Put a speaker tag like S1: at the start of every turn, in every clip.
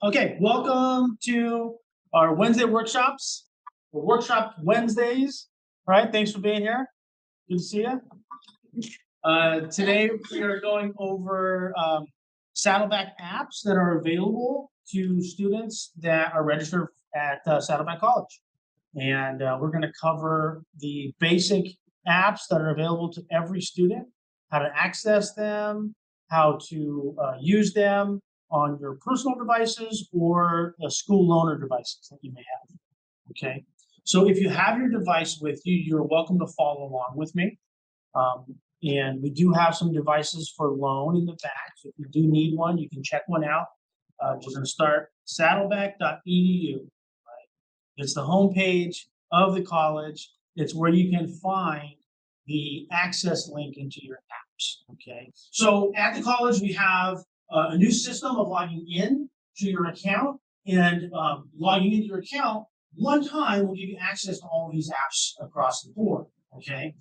S1: Okay, welcome to our Wednesday workshops, or workshop Wednesdays. All right, thanks for being here. Good to see you. Today we are going over Saddleback apps that are available to students that are registered at Saddleback College. And we're going to cover the basic apps that are available to every student, how to access them, how to use them on your personal devices or school loaner devices that you may have. Okay, so if you have your device with you, you're welcome to follow along with me. And we do have some devices for loan in the back. So if you do need one, you can check one out. We're going to start saddleback.edu. Right? It's the homepage of the college. It's where you can find the access link into your apps. Okay. So at the college, we have a new system of logging in to your account, and logging into your account one time will give you access to all of these apps across the board. Okay,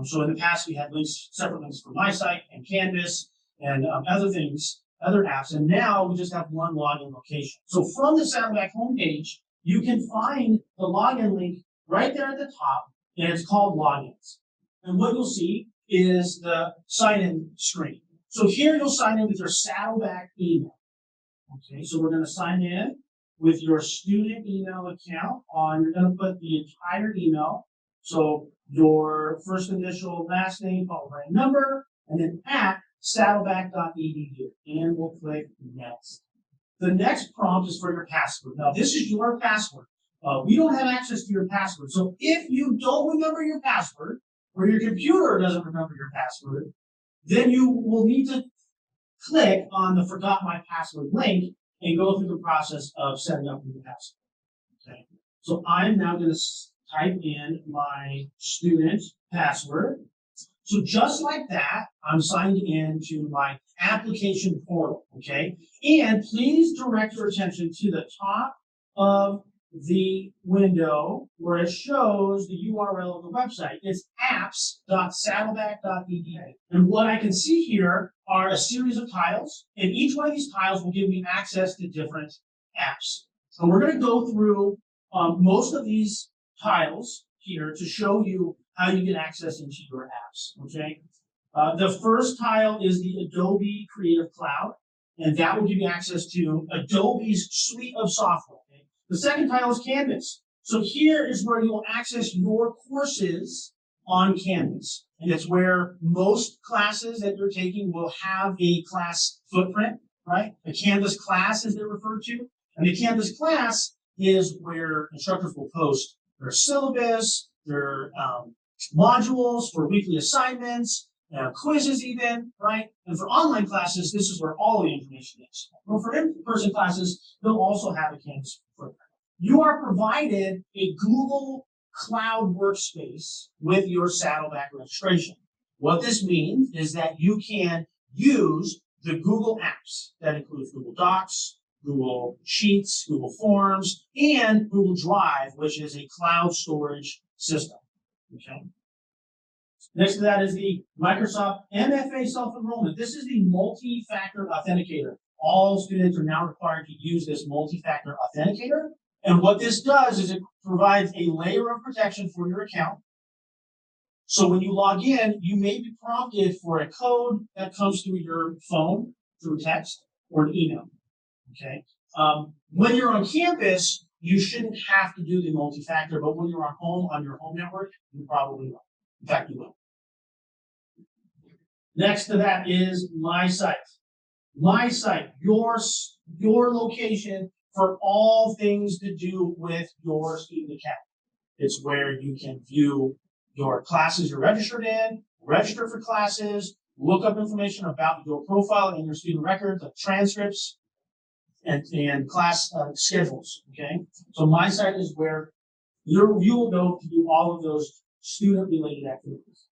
S1: so in the past we had links, separate links for my site and Canvas and other things, other apps, and now we just have one login location. So from the Saddleback homepage, you can find the login link right there at the top, and it's called Logins. And what you'll see is the sign-in screen. So here you'll sign in with your Saddleback email. Okay, so we're going to sign in with your student email account on. You're going to put the entire email. So your first initial, last name, followed by a number, and then at saddleback.edu. And we'll click next. The next prompt is for your password. Now, this is your password. We don't have access to your password. So if you don't remember your password, or your computer doesn't remember your password, then you will need to click on the Forgot My Password link and go through the process of setting up your password. Okay. So I'm now going to type in my student password. So just like that, I'm signed in to my application portal, okay? And please direct your attention to the top of the window where it shows the URL of the website. It's apps.saddleback.edu. And what I can see here are a series of tiles, and each one of these tiles will give me access to different apps. So we're going to go through most of these tiles here to show you how you get access into your apps, okay? The first tile is the Adobe Creative Cloud, and that will give you access to Adobe's suite of software. Okay? The second tile is Canvas. So here is where you will access your courses on Canvas. And it's where most classes that you're taking will have a class footprint, right? A Canvas class, as they're referred to. And the Canvas class is where instructors will post their syllabus, their modules for weekly assignments, quizzes even, right? And for online classes, this is where all the information is. But for in-person classes, they'll also have a Canvas footprint. You are provided a Google Cloud workspace with your Saddleback registration. What this means is that you can use the Google apps. That includes Google Docs, Google Sheets, Google Forms, and Google Drive, which is a cloud storage system. Okay. Next to that is the Microsoft MFA self-enrollment. This is the multi-factor authenticator. All students are now required to use this multi-factor authenticator. And what this does is it provides a layer of protection for your account. So when you log in, you may be prompted for a code that comes through your phone, through text, or an email. Okay. When you're on campus, you shouldn't have to do the multi-factor, but when you're on your home network, you probably will. In fact, you will. Next to that is My Site. My Site, your location for all things to do with your student account. It's where you can view your classes you're registered in, register for classes, look up information about your profile and your student records, like transcripts, and class schedules, okay? So My Site is where you will go to do all of those student-related activities.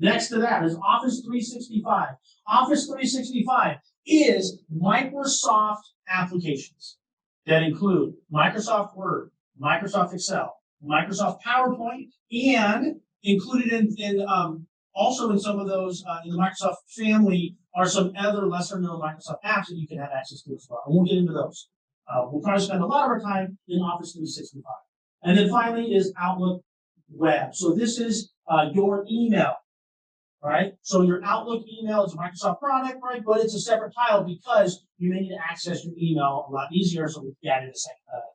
S1: Next to that is Office 365. Office 365 is Microsoft applications that include Microsoft Word, Microsoft Excel, Microsoft PowerPoint, and included in also in some of those in the Microsoft family are some other lesser known Microsoft apps that you can have access to as well. I won't get into those. We'll probably spend a lot of our time in Office 365. And then finally is Outlook Web. So this is your email, right? So your Outlook email is a Microsoft product, right? But it's a separate tile because you may need to access your email a lot easier. So we added a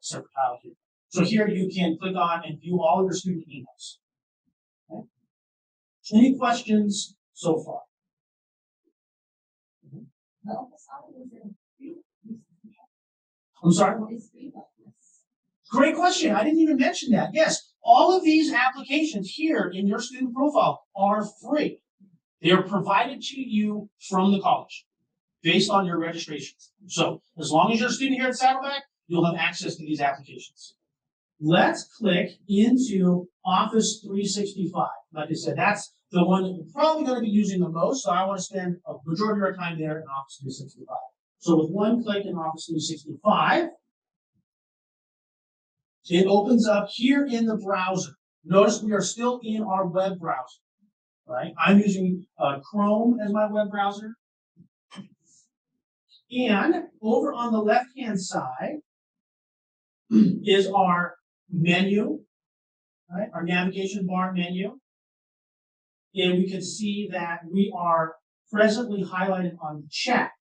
S1: separate tile here. So here you can click on and view all of your student emails. Okay. Any questions so far? I'm sorry? Great question. I didn't even mention that. Yes, all of these applications here in your student profile are free. They are provided to you from the college based on your registration. So as long as you're a student here at Saddleback, you'll have access to these applications. Let's click into Office 365. Like I said, that's the one that you're probably going to be using the most. So I want to spend a majority of our time there in Office 365. So with one click in Office 365, it opens up here in the browser. Notice we are still in our web browser, right? I'm using Chrome as my web browser. And over on the left-hand side is our menu, right? Our navigation bar menu. And we can see that we are presently highlighted on chat.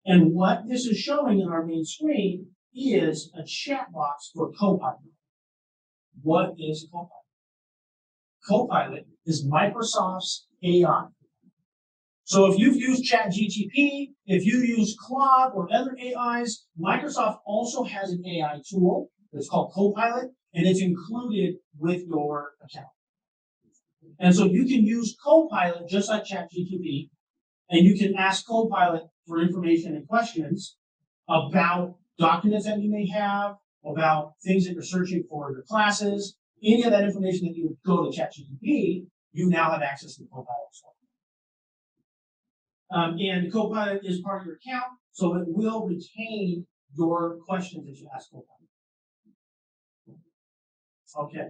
S1: And what this is showing in our main screen is a chat box for Copilot. What is Copilot? Copilot is Microsoft's AI. So if you've used ChatGPT, if you use Claude or other AIs, Microsoft also has an AI tool that's called Copilot, and it's included with your account. And so you can use Copilot just like ChatGPT, and you can ask Copilot for information and questions about documents that you may have, about things that you're searching for in your classes, any of that information that you would go to ChatGPT, you now have access to Copilot as well. And Copilot is part of your account, so it will retain your questions that you ask Copilot. Okay.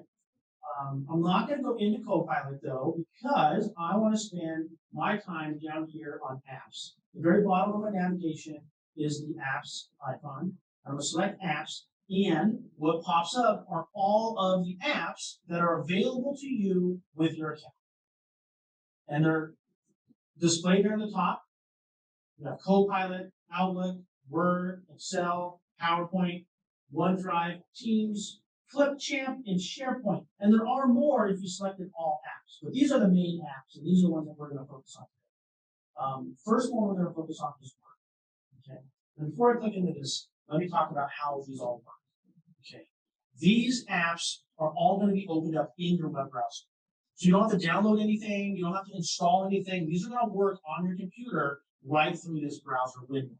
S1: I'm not going to go into Copilot though, because I want to spend my time down here on apps. The very bottom of my navigation is the apps icon. I'm going to select apps, and what pops up are all of the apps that are available to you with your account. And they're displayed here on the top. You have Copilot, Outlook, Word, Excel, PowerPoint, OneDrive, Teams, Clipchamp, and SharePoint. And there are more if you selected all apps. But these are the main apps, and these are the ones that we're going to focus on today. First one we're going to focus on is Word. Okay. And before I click into this, let me talk about how these all work. Okay. These apps are all going to be opened up in your web browser. So you don't have to download anything, you don't have to install anything. These are going to work on your computer right through this browser window.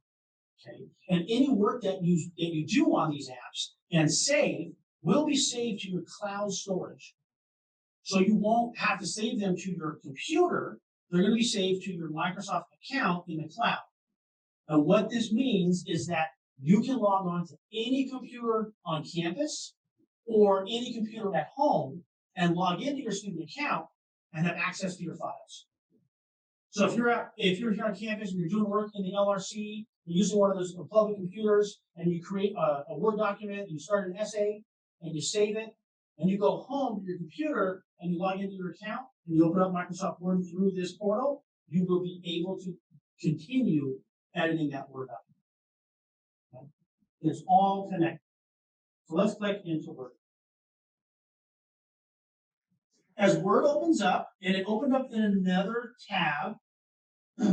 S1: Okay. And any work that you do on these apps and save will be saved to your cloud storage. So you won't have to save them to your computer. They're going to be saved to your Microsoft account in the cloud. And what this means is that you can log on to any computer on campus or any computer at home and log into your student account and have access to your files. So if you're here on campus and you're doing work in the LRC, you're using one of those public computers, and you create a Word document, and you start an essay, and you save it, and you go home to your computer and you log into your account, and you open up Microsoft Word through this portal, you will be able to continue editing that Word document. Okay? It's all connected. So let's click into Word. As Word opens up, and it opened up in another tab,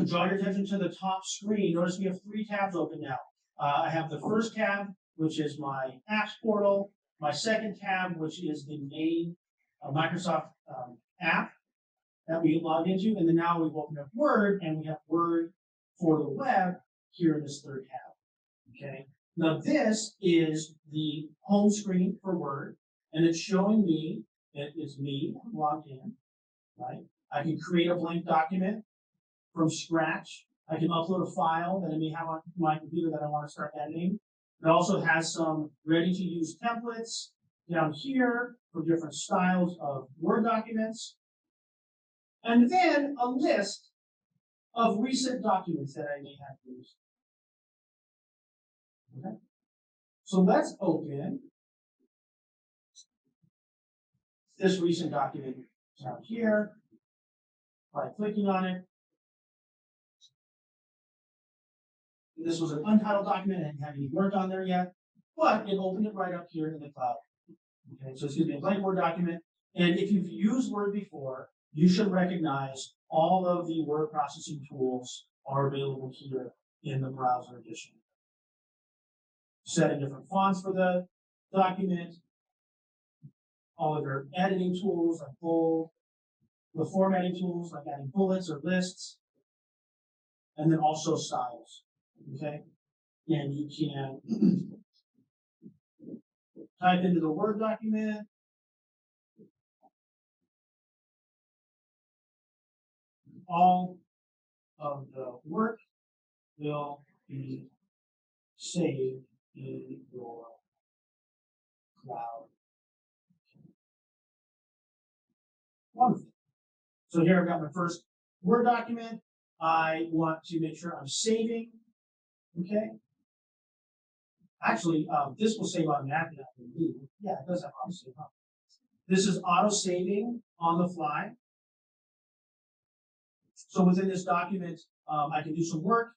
S1: draw your attention to the top screen. Notice we have 3 tabs open now. I have the first tab, which is my apps portal, my second tab, which is the main Microsoft app that we log into, and then now we've opened up Word, and we have Word for the web here in this third tab. Okay. Now this is the home screen for Word, and it's showing me that it's me logged in. Right. I can create a blank document from scratch. I can upload a file that I may have on my computer that I want to start editing. It also has some ready-to-use templates down here for different styles of Word documents. And then a list of recent documents that I may have used. Okay. So let's open this recent document down here by clicking on it. This was an untitled document, it didn't have any work on there yet, but it opened it right up here in the cloud. Okay, so it's going to be a blank Word document. And if you've used Word before, you should recognize all of the word processing tools are available here in the browser edition. Setting different fonts for the document, all of your editing tools like bold, the formatting tools like adding bullets or lists, and then also styles. Okay, and you can type into the Word document. All of the work will be saved in your cloud. Wonderful. So here I've got my first Word document. I want to make sure I'm saving. Okay. Actually, this will save automatically. Yeah, it does have auto save. This is auto saving on the fly. So within this document, I can do some work.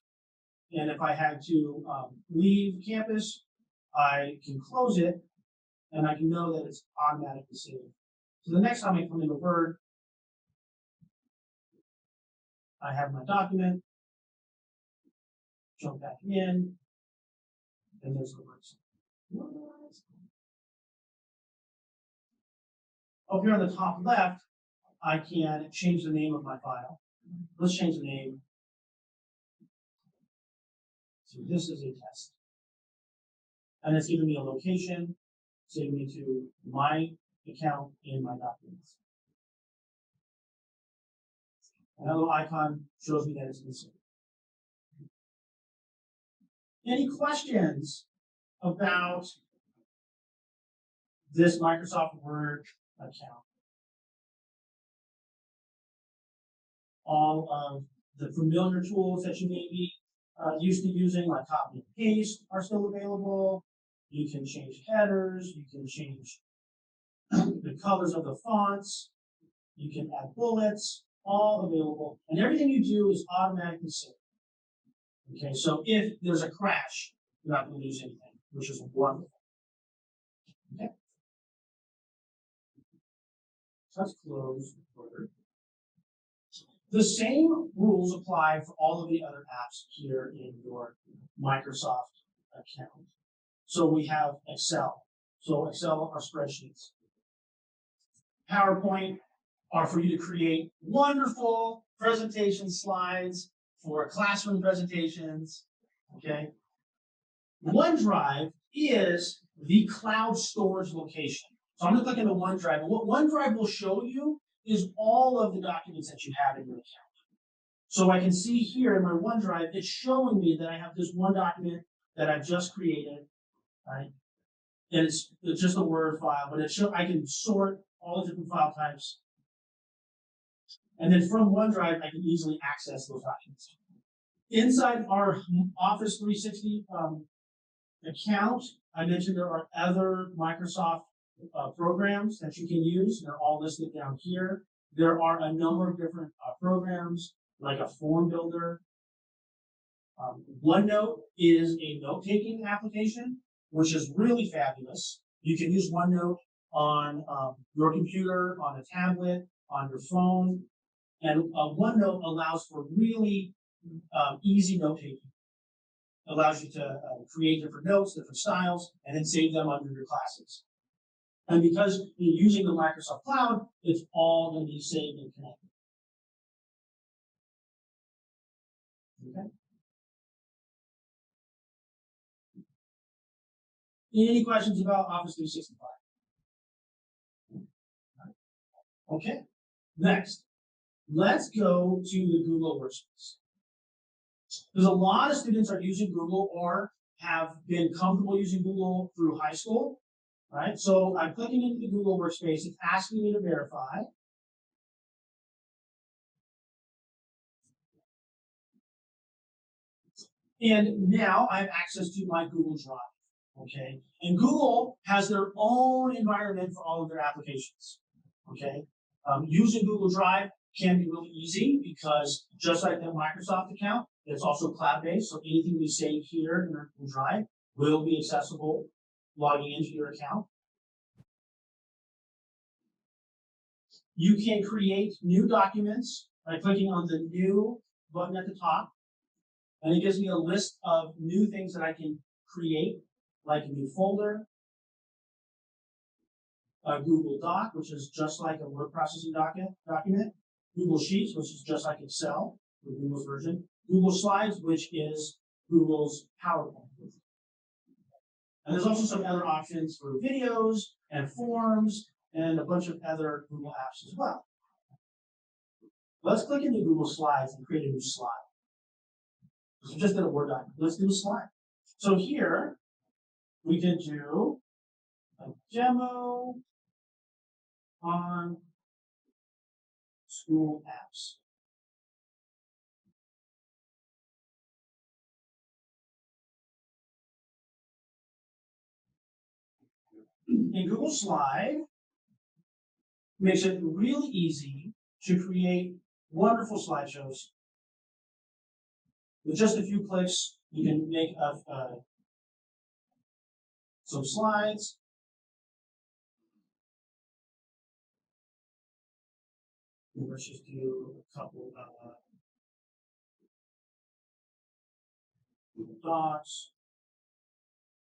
S1: And if I had to leave campus, I can close it and I can know that it's automatically saved. So the next time I come into Word, I have my document, jump back in, and there's the words. Up here on the top left, I can change the name of my file. Let's change the name. So this is a test. And it's giving me a location, saving me to my account in my documents. And a little icon shows me that it's been saved. Any questions about this Microsoft Word account? All of the familiar tools that you may be used to using, like copy and paste, are still available. You can change headers, you can change the colors of the fonts, you can add bullets, all available, and everything you do is automatically saved. Okay, so if there's a crash, you're not going to lose anything, which is wonderful. Okay. So let's close Word. The same rules apply for all of the other apps here in your Microsoft account. So we have Excel. So Excel are spreadsheets. PowerPoint are for you to create wonderful presentation slides for classroom presentations. Okay. OneDrive is the cloud storage location. So I'm going to click into OneDrive. And what OneDrive will show you is all of the documents that you have in your account. So I can see here in my OneDrive, it's showing me that I have this one document that I've just created, right? And it's just a Word file, but I can sort all the different file types. And then from OneDrive, I can easily access those documents. Inside our Office 360 account, I mentioned there are other Microsoft programs that you can use. They're all listed down here. There are a number of different programs, like a form builder. OneNote is a note-taking application, which is really fabulous. You can use OneNote on your computer, on a tablet, on your phone. And OneNote allows for really easy note-taking. It allows you to create different notes, different styles, and then save them under your classes. And because you're using the Microsoft Cloud, it's all going to be saved and connected. Okay. Any questions about Office 365? Okay. Next, let's go to the Google Workspace. There's a lot of students are using Google or have been comfortable using Google through high school, right? So I'm clicking into the Google Workspace. It's asking me to verify. And now I have access to my Google Drive. Okay, and Google has their own environment for all of their applications. Okay, using Google Drive can be really easy because just like the Microsoft account, it's also cloud-based. So anything we save here in our Google Drive will be accessible logging into your account. You can create new documents by clicking on the new button at the top. And it gives me a list of new things that I can create, like a new folder, a Google Doc, which is just like a word processing document, Google Sheets, which is just like Excel, with Google's version, Google Slides, which is Google's PowerPoint. And there's also some other options for videos and forms and a bunch of other Google apps as well. Let's click into Google Slides and create a new slide. So just did a Word document. Let's do a slide. So here we can do a demo on school apps. In Google Slide, makes it really easy to create wonderful slideshows. With just a few clicks, you can make some slides. Let's just do a couple of Google Docs,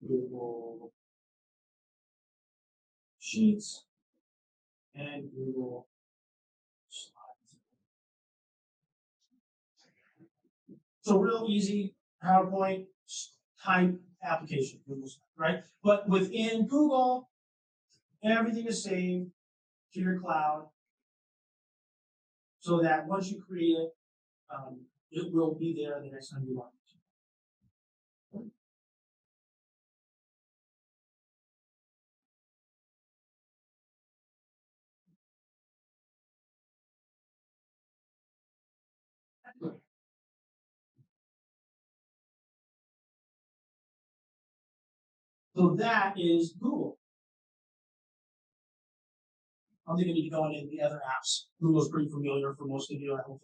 S1: Google Sheets, and Google Slides. So real easy PowerPoint type application, Google Slides, right? But within Google, everything is saved to your cloud so that once you create it, it will be there the next time you want it. So that is Google. I don't think I need to go into the other apps. Google's pretty familiar for most of you, I hope.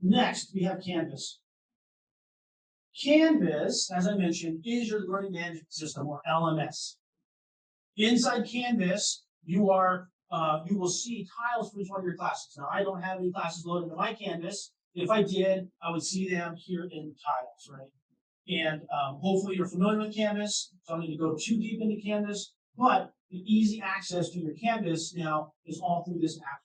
S1: Next, we have Canvas. Canvas, as I mentioned, is your learning management system, or LMS. Inside Canvas, you will see tiles for each one of your classes. Now, I don't have any classes loaded in my Canvas. If I did, I would see them here in tiles, right? And hopefully you're familiar with Canvas, so I don't need to go too deep into Canvas, but the easy access to your Canvas now is all through this app.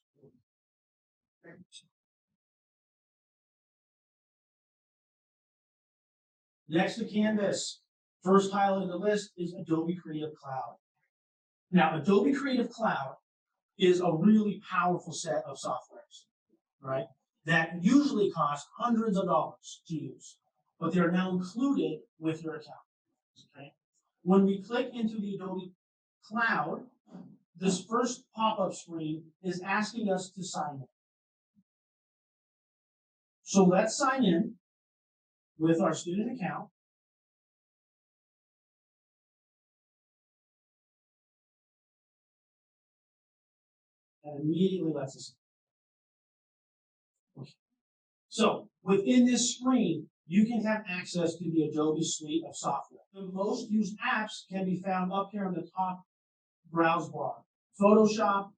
S1: Next to Canvas, first tile in the list is Adobe Creative Cloud. Now, Adobe Creative Cloud is a really powerful set of softwares, right? That usually cost hundreds of dollars to use, but they're now included with your account. Okay? When we click into the Adobe Cloud, this first pop-up screen is asking us to sign in. So let's sign in with our student account. And immediately lets us in. Okay. So within this screen, you can have access to the Adobe suite of software. The most used apps can be found up here on the top browse bar. Photoshop,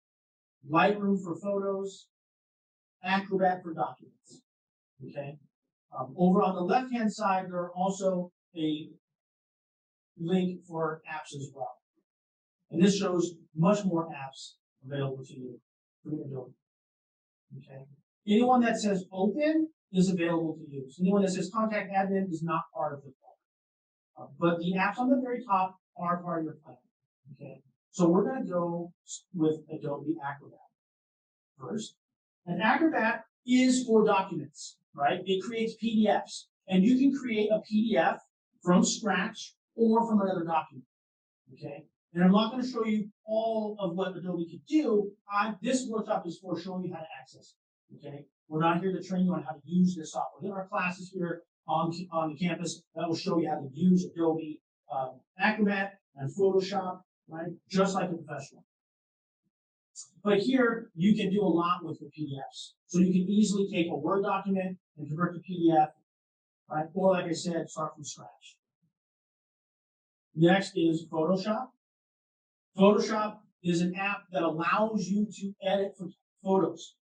S1: Lightroom for photos, Acrobat for documents. Okay. Over on the left-hand side, there are also a link for apps as well. And this shows much more apps available to you through Adobe. Okay. Anyone that says open is available to use. Anyone that says contact admin is not part of the plan. But the apps on the very top are part of your plan. Okay. So we're going to go with Adobe Acrobat first. And Acrobat is for documents, right? It creates PDFs. And you can create a PDF from scratch or from another document. Okay. And I'm not going to show you all of what Adobe can do. This workshop is for showing you how to access it. Okay. We're not here to train you on how to use this software. There are classes here on the campus that will show you how to use Adobe Acrobat and Photoshop, right? Just like a professional. But here, you can do a lot with your PDFs. So you can easily take a Word document and convert to PDF, right? Or like I said, start from scratch. Next is Photoshop. Photoshop is an app that allows you to edit photos.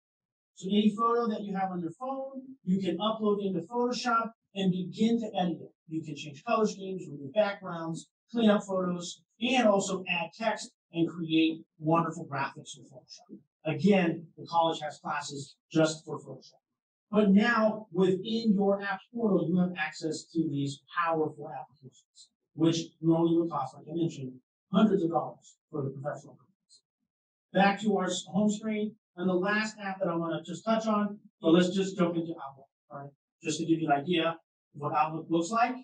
S1: So any photo that you have on your phone, you can upload into Photoshop and begin to edit it. You can change color schemes, remove backgrounds, clean up photos, and also add text and create wonderful graphics with Photoshop. Again, the college has classes just for Photoshop. But now, within your app portal, you have access to these powerful applications, which normally would cost, like I mentioned, hundreds of dollars for the professional companies. Back to our home screen, and the last app that I want to just touch on, but let's just jump into Outlook, all right? Just to give you an idea of what Outlook looks like.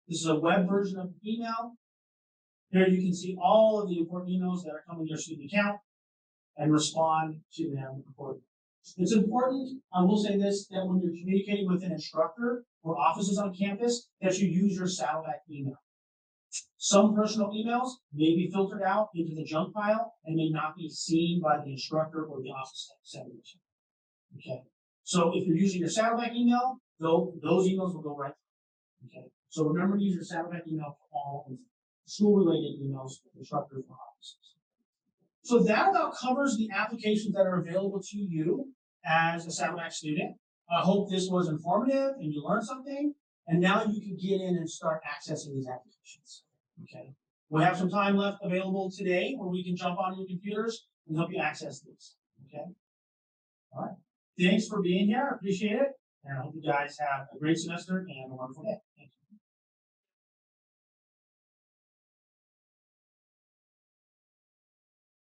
S1: This is a web version of email. Here you can see all of the important emails that are coming to your student account and respond to them accordingly. It's important, I will say this, that when you're communicating with an instructor or offices on campus, that you use your Saddleback email. Some personal emails may be filtered out into the junk file and may not be seen by the instructor or the office secretary. Okay. So if you're using your Saddleback email, those emails will go right through. Okay. So remember to use your Saddleback email for all school-related emails for instructors or offices. So that about covers the applications that are available to you as a Saddleback student. I hope this was informative and you learned something. And now you can get in and start accessing these applications. Okay. We have some time left available today where we can jump on your computers and help you access these. Okay. All right. Thanks for being here. I appreciate it. And I hope you guys have a great semester and a wonderful day.